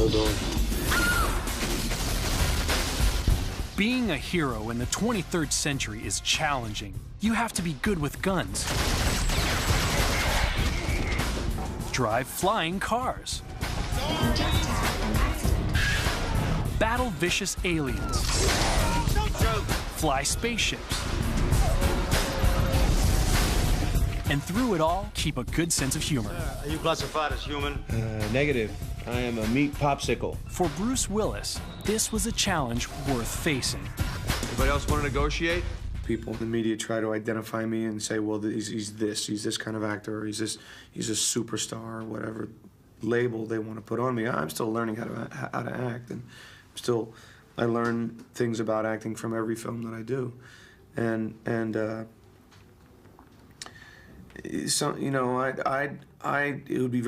Hold on. Being a hero in the 23rd century is challenging. You have to be good with guns, drive flying cars, battle vicious aliens, fly spaceships, and through it all, keep a good sense of humor. Are you classified as human? Negative. I am a meat popsicle. For Bruce Willis, this was a challenge worth facing. Anybody else want to negotiate? People in the media try to identify me and say, well, he's this kind of actor, or he's a superstar, or whatever label they want to put on me. I'm still learning how to act, and I learn things about acting from every film that I do, and so, you know, it would be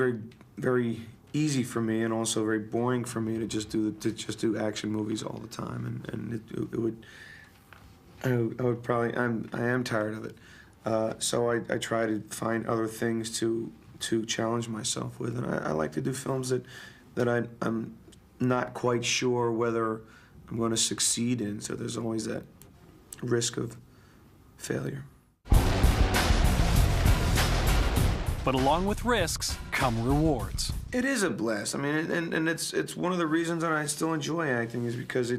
very easy for me, and also very boring for me to just do action movies all the time, and I am tired of it. So I try to find other things to challenge myself with, and I like to do films that I'm not quite sure whether I'm going to succeed in. So there's always that risk of failure. But along with risks come rewards. It is a blast. I mean, and it's one of the reasons that I still enjoy acting is because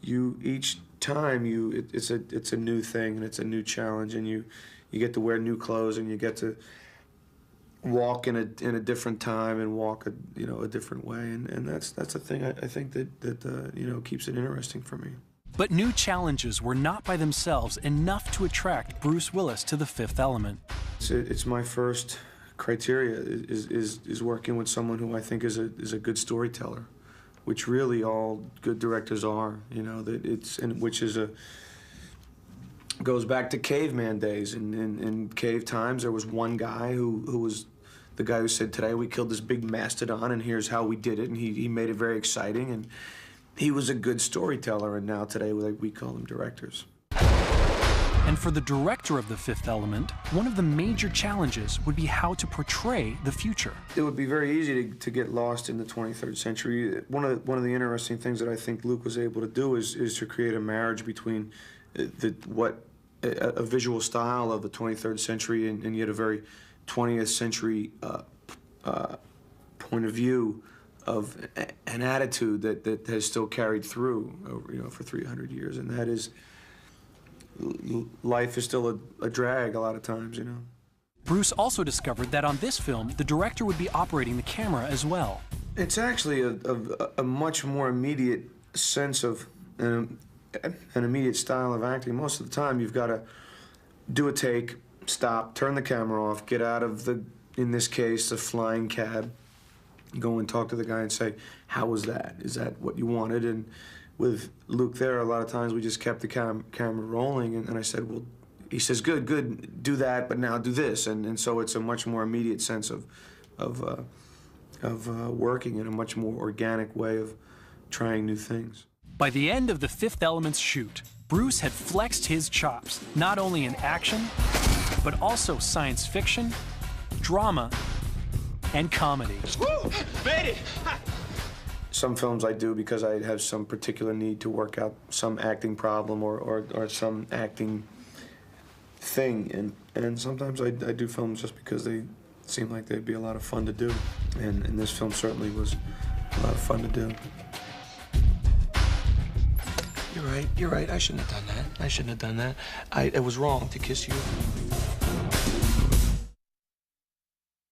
each time it's a new thing, and it's a new challenge, and you get to wear new clothes, and you get to walk in a different time and walk a different way, and that's the thing I think that keeps it interesting for me. But new challenges were not by themselves enough to attract Bruce Willis to The Fifth Element. It's my first criteria is working with someone who I think is a good storyteller, which really all good directors are. You know, that goes back to caveman days. In cave times, there was one guy who was the guy who said, "Today we killed this big mastodon, and here's how we did it," and he made it very exciting, and he was a good storyteller. And now today we call them directors. And for the director of The Fifth Element, one of the major challenges would be how to portray the future. It would be very easy to get lost in the 23rd century. One of the interesting things that I think Luke was able to do is to create a marriage between a visual style of the 23rd century and yet a very 20th century point of view of an attitude that has still carried through over, for 300 years, and that is life is still a drag a lot of times, Bruce also discovered that on this film, the director would be operating the camera as well. It's actually a much more immediate sense of an immediate style of acting. Most of the time, you've got to do a take, stop, turn the camera off, get out of in this case, the flying cab, go and talk to the guy and say, "How was that? Is that what you wanted?" And with Luke there, a lot of times we just kept the camera rolling, and I said, well, he says, good, do that, but now do this. And so it's a much more immediate sense of working in a much more organic way of trying new things. By the end of The Fifth Element's shoot, Bruce had flexed his chops, not only in action, but also science fiction, drama, and comedy. Woo! Made it! Some films I do because I have some particular need to work out some acting problem or some acting thing, and sometimes I do films just because they seem like they'd be a lot of fun to do, and this film certainly was a lot of fun to do. You're right, I shouldn't have done that. It was wrong to kiss you.